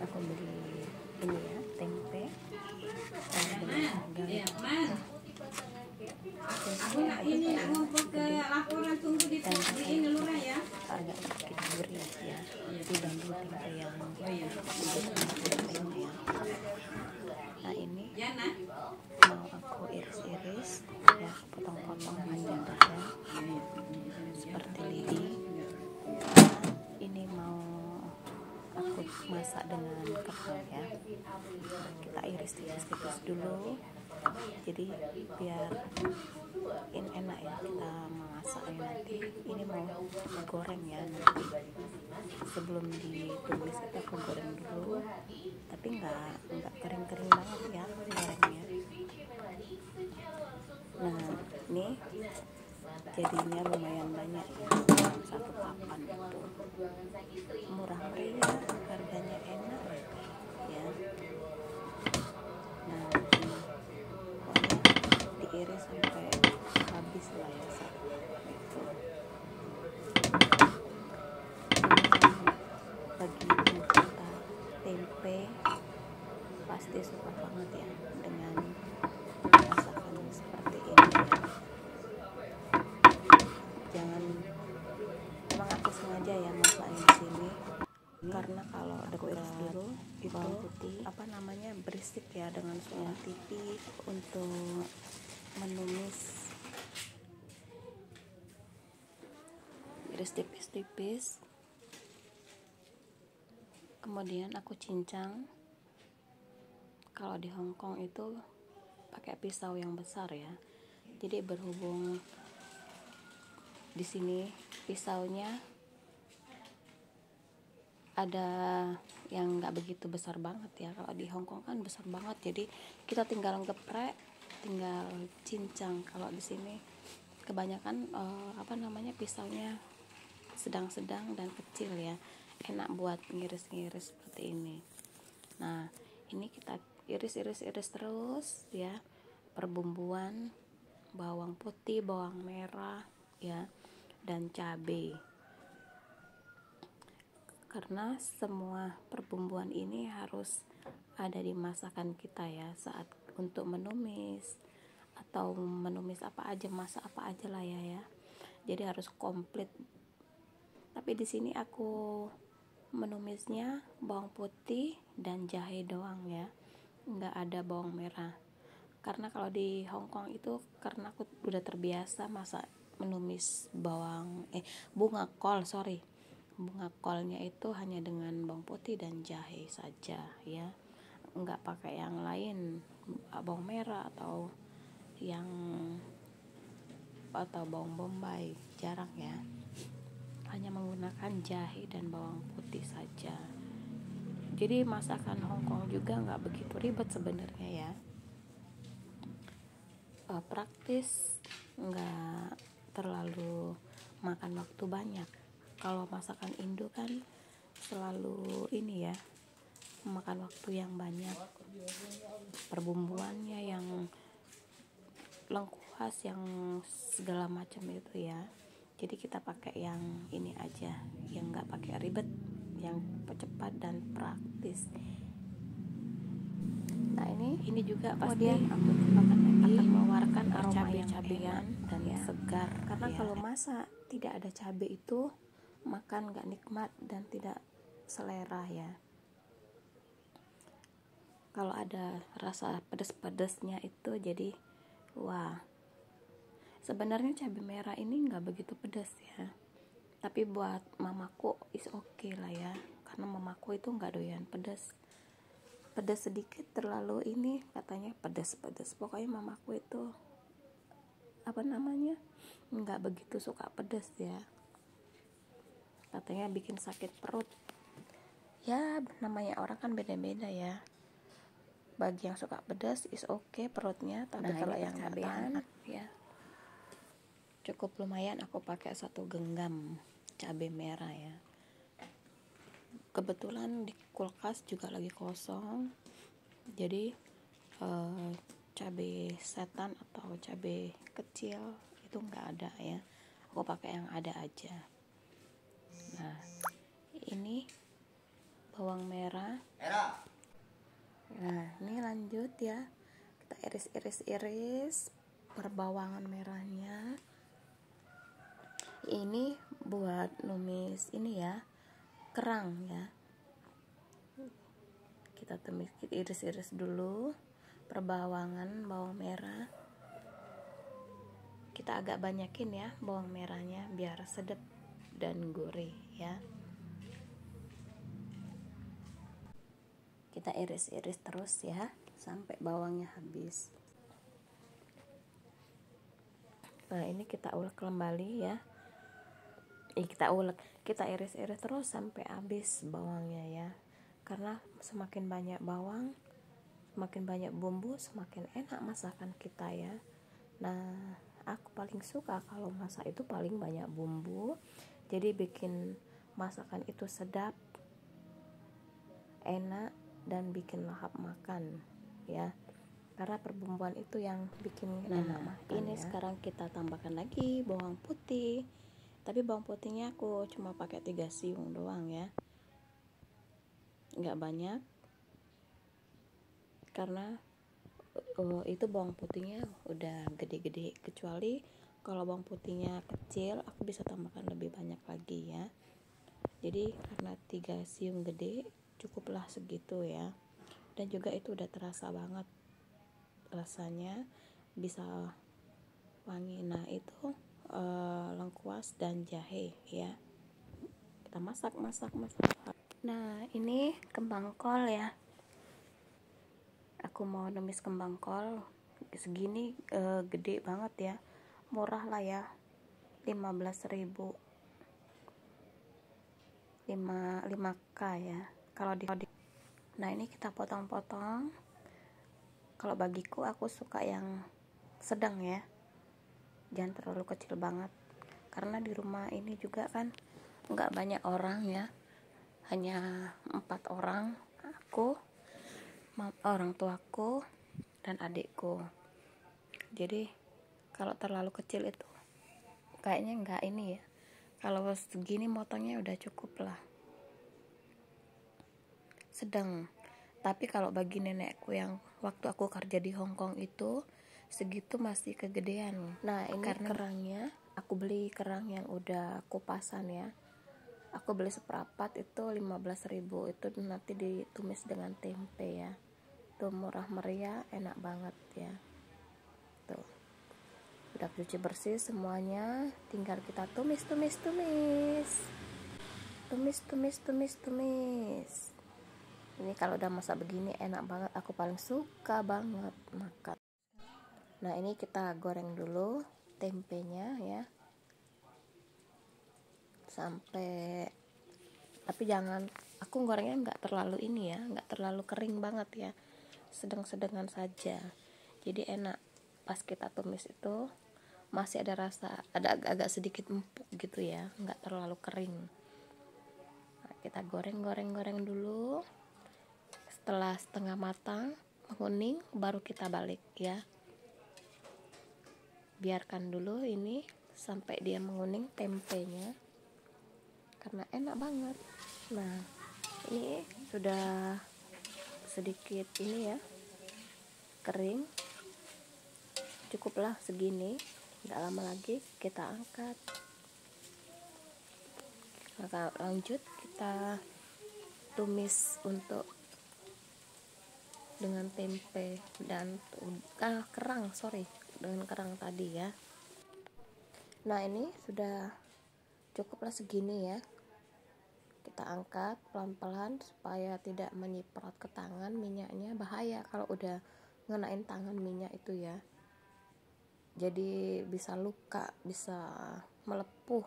aku beli ini ya, tempe dengan harga agak sedikit gurih ya, dibanding tempe yang ya. Nah ini mau aku iris-iris ya, potong-potong panjang saja seperti lidi. Ini mau aku masak dengan kepal ya. Kita iris tipis-tipis dulu, jadi biar ini enak ya kita memasaknya nanti. Ini mau goreng ya nanti. Sebelum ditumis itu aku goreng dulu, tapi nggak kering-kering banget ya gorengnya. Nah ini jadinya lumayan banyak ya, satu papan itu murah meriah, harganya enak ya. Nah pokoknya diiris sampai habis lah ya itu. Bagi pencinta tempe pasti suka banget ya dengan masakan seperti ini ya. Emang aku sengaja ya masakin di sini karena kalau dekat dulu itu putih berisik ya dengan suara TV untuk menumis. Iris tipis-tipis, kemudian aku cincang. Kalau di Hongkong itu pakai pisau yang besar ya, jadi berhubung di sini pisaunya ada yang nggak begitu besar banget ya. Kalau di Hongkong kan besar banget, jadi kita tinggal geprek, tinggal cincang. Kalau di sini kebanyakan pisaunya sedang-sedang dan kecil ya, enak buat ngiris-ngiris seperti ini. Nah ini kita iris terus ya, perbumbuan bawang putih, bawang merah ya, dan cabai. Karena semua perbumbuan ini harus ada di masakan kita ya, saat untuk menumis atau menumis apa aja, masak apa aja lah ya. Jadi harus komplit. Tapi di sini aku menumisnya bawang putih dan jahe doang ya, nggak ada bawang merah. Karena kalau di Hongkong itu karena aku udah terbiasa masak menumis bunga kolnya itu hanya dengan bawang putih dan jahe saja ya, nggak pakai yang lain, bawang merah atau bawang bombay, jarang ya, hanya menggunakan jahe dan bawang putih saja. Jadi masakan Hongkong juga nggak begitu ribet sebenarnya ya, praktis, nggak terlalu makan waktu banyak. Kalau masakan Indo kan selalu ini ya, memakan waktu yang banyak, perbumbuannya yang lengkuas, yang segala macam itu ya. Jadi kita pakai yang ini aja, yang nggak pakai ribet, yang cepat dan praktis. Nah ini juga pasti akan mengeluarkan aroma cabai-cabean dan segar. Karena kalau masak tidak ada cabai itu makan nggak nikmat dan tidak selera ya. Kalau ada rasa pedas-pedasnya itu jadi wah. Sebenarnya cabai merah ini nggak begitu pedas ya, tapi buat mamaku is okay lah ya, karena mamaku itu nggak doyan pedas sedikit terlalu ini, katanya pedas. Pokoknya mamaku itu nggak begitu suka pedas ya, katanya bikin sakit perut ya. Namanya orang kan beda-beda ya, bagi yang suka pedas is okay perutnya, tapi kalau yang cabean ya cukup lumayan. Aku pakai 1 genggam cabai merah ya. Kebetulan di kulkas juga lagi kosong, jadi cabai setan atau cabai kecil itu nggak ada ya, aku pakai yang ada aja. Nah ini bawang merah. Nah, ini lanjut ya, kita iris perbawangan merahnya. Ini buat numis ini ya, kerang ya. Kita iris dulu perbawangan bawang merah. Kita agak banyakin ya bawang merahnya biar sedap dan gurih ya. Kita iris terus ya sampai bawangnya habis. Nah, ini kita ulek kembali ya. Kita iris terus sampai habis bawangnya ya. Karena semakin banyak bawang, semakin banyak bumbu, semakin enak masakan kita ya. Nah, aku paling suka kalau masak itu paling banyak bumbu. Jadi bikin masakan itu sedap, enak, dan bikin lahap makan ya. Karena perbumbuan itu yang bikin enak makan. Ini ya. Sekarang kita tambahkan lagi bawang putih. Tapi bawang putihnya aku cuma pakai 3 siung doang ya, nggak banyak, karena itu bawang putihnya udah gede-gede. Kecuali kalau bawang putihnya kecil, aku bisa tambahkan lebih banyak lagi ya. Jadi karena 3 siung gede cukuplah segitu ya. Dan juga itu udah terasa banget rasanya, bisa wangi. Nah, itu lengkuas dan jahe ya. Kita masak. Nah, ini kembang kol ya. Aku mau numis kembang kol segini, gede banget ya. Murah lah ya, 15.000, 5k ya kalau di. Nah, ini kita potong-potong. Kalau bagiku aku suka yang sedang ya, jangan terlalu kecil banget, karena di rumah ini juga kan nggak banyak orang ya, hanya 4 orang, aku, orang tuaku, dan adikku. Jadi kalau terlalu kecil itu kayaknya nggak ini ya. Kalau segini motongnya udah cukup lah, sedang. Tapi kalau bagi nenekku yang waktu aku kerja di Hongkong itu, segitu masih kegedean. Nah, ini karena kerangnya, aku beli kerang yang udah kupasan ya. Aku beli seperempat itu 15.000. Itu nanti ditumis dengan tempe ya. Itu murah meriah, enak banget ya. Tuh, udah cuci bersih semuanya, tinggal kita tumis. Ini kalau udah masak begini enak banget, aku paling suka banget makan. Nah, ini kita goreng dulu tempenya ya, sampai, tapi jangan, aku gorengnya nggak terlalu ini ya, nggak terlalu kering banget ya, sedang-sedengan saja. Jadi enak pas kita tumis itu masih ada rasa, ada agak sedikit empuk gitu ya, nggak terlalu kering. Nah, kita goreng dulu. Setelah setengah matang menguning, baru kita balik ya. Biarkan dulu ini sampai dia menguning tempenya, karena enak banget. Nah, ini sudah sedikit ini ya, kering, cukuplah segini, tidak lama lagi kita angkat. Maka lanjut kita tumis dengan tempe dan kerang tadi ya. Nah, ini sudah cukuplah segini ya. Kita angkat pelan-pelan supaya tidak menyiprat ke tangan minyaknya, bahaya kalau udah ngenain tangan minyak itu ya. Jadi bisa luka, bisa melepuh.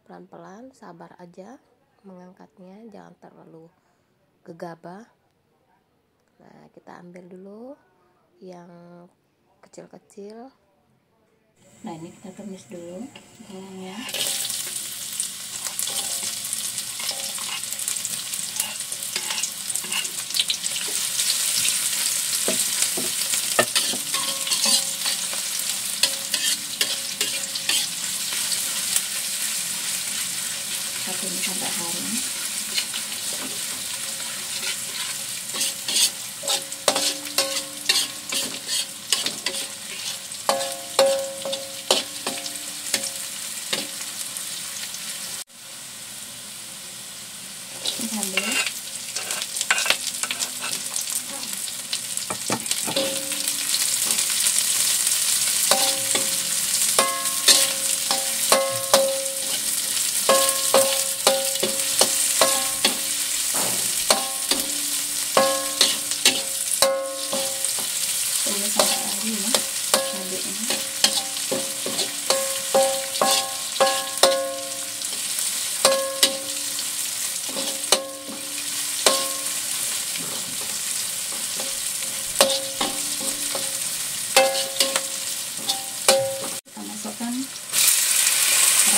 Pelan-pelan, sabar aja mengangkatnya, jangan terlalu gegabah. Nah, kita ambil dulu yang kecil-kecil. Nah, ini kita tumis dulu bawangnya. Satu ini sampai harum.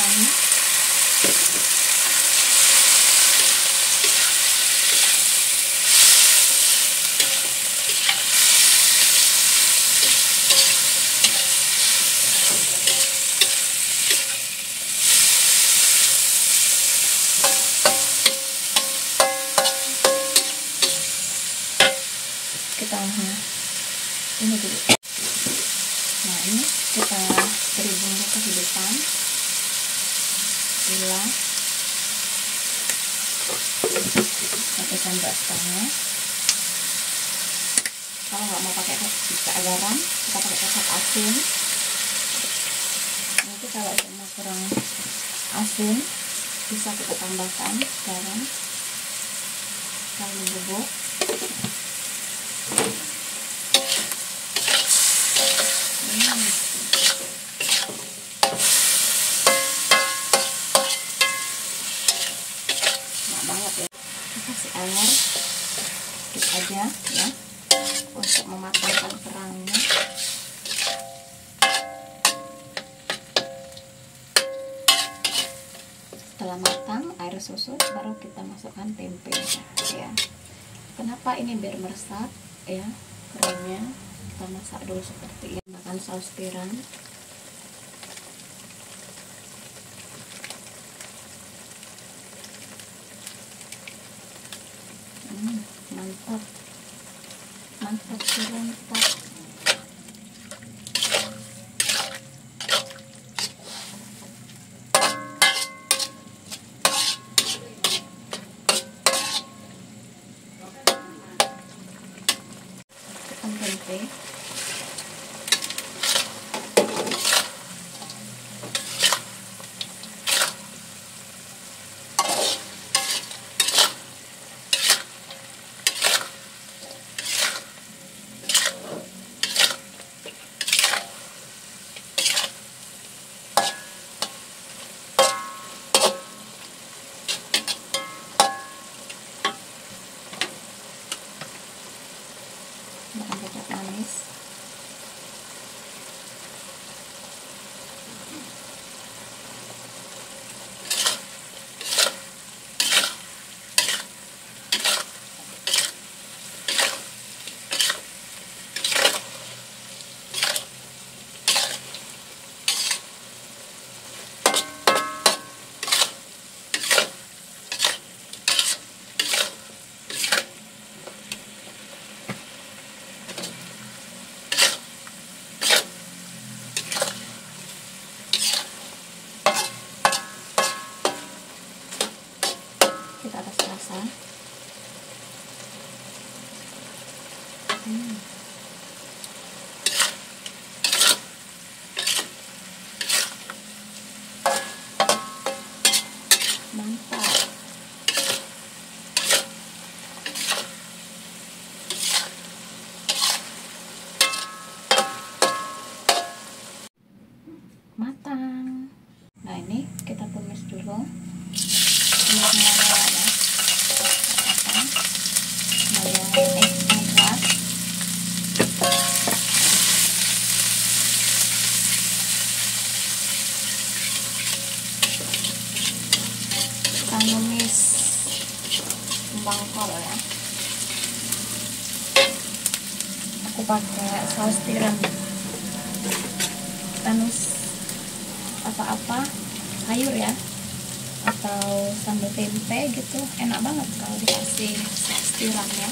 kerangnya. Kita ini dulu. Nah, ini kita beri bumbu kehidupan, gula, pakai sambal setengah. Kalau nggak mau pakai garam, kita pakai kecap asin. Nanti kalau mau kurang asin, bisa kita tambahkan garam, kaldu bubuk. Kasih air sedikit aja ya untuk mematangkan kerangnya. Setelah matang air susut, baru kita masukkan tempe ya. Kenapa ini biar meresap ya kerangnya? Kita masak dulu seperti ini. Makan saus tiram. Mantap, mantap, mantap. Tekan tempe. Makan kecap manis. Kita atas rasa. Mantap. Matang. Nah, ini kita tumis dulu. Kita numis kembang kol ya. Aku pakai saus tiram. Kita numis apa-apa sayur ya, atau sambal tempe gitu, enak banget kalau dikasih saus tiram ya.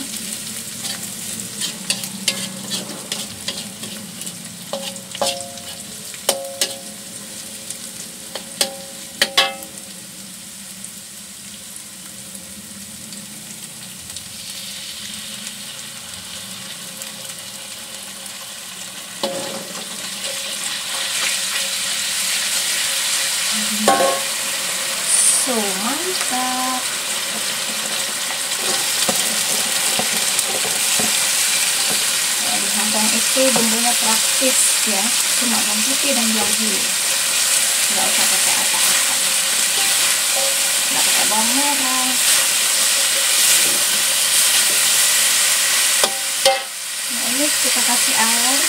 So mantap. Ya, di Hongkong itu bumbunya praktis ya, cuma bawang putih dan jahe, nggak usah pakai apa-apa, nggak pakai bawang merah. Nah, ini kita kasih air.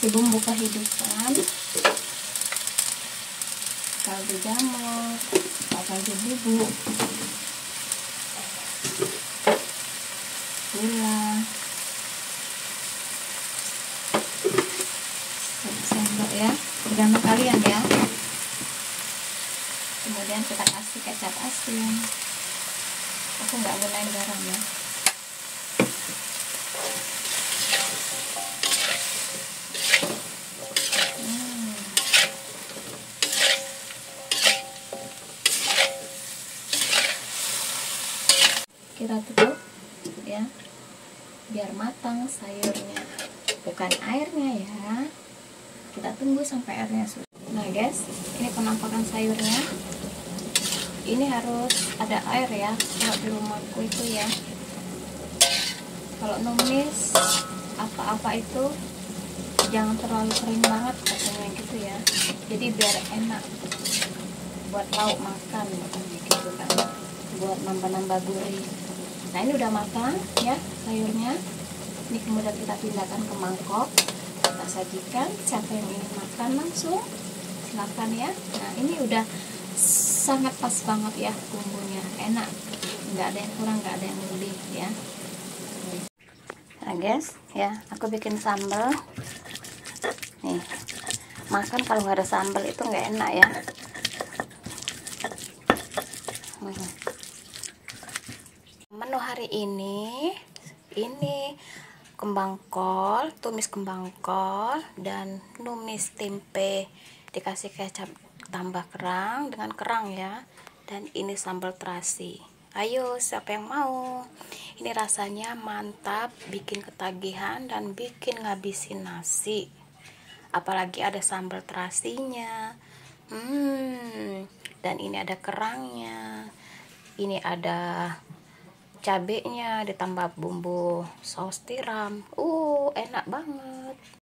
kasih bumbu kehidupan, kaldu jamur, kaldu bubuk, gula, sendok ya, tergantung kalian ya. Kemudian kita kasih kecap asin, aku nggak gunain garam ya. Kita tutup ya, biar matang sayurnya, bukan airnya ya. Kita tunggu sampai airnya sudah. Nah guys, ini penampakan sayurnya. Ini harus ada air ya, kalau di rumahku itu ya. Kalau numis apa-apa itu jangan terlalu kering banget katanya gitu ya. Jadi biar enak buat lauk makan gitu kan, buat nambah-nambah gurih. Nah ini udah matang ya sayurnya. Ini kemudian kita pindahkan ke mangkok, kita sajikan. Siapa yang ingin makan langsung silakan ya. Nah ini udah sangat pas banget ya bumbunya, enak, nggak ada yang kurang, nggak ada yang lebih ya. Nah guys ya, aku bikin sambal nih. Makan kalau nggak ada sambal itu nggak enak ya. Menu hari ini kembang kol, tumis kembang kol dan numis tempe dikasih kecap tambah kerang dengan kerang ya. Dan ini sambal terasi. Ayo siapa yang mau? Ini rasanya mantap, bikin ketagihan dan bikin ngabisin nasi. Apalagi ada sambal terasinya. Dan ini ada kerangnya. Ini ada cabenya ditambah bumbu saus tiram. Enak banget.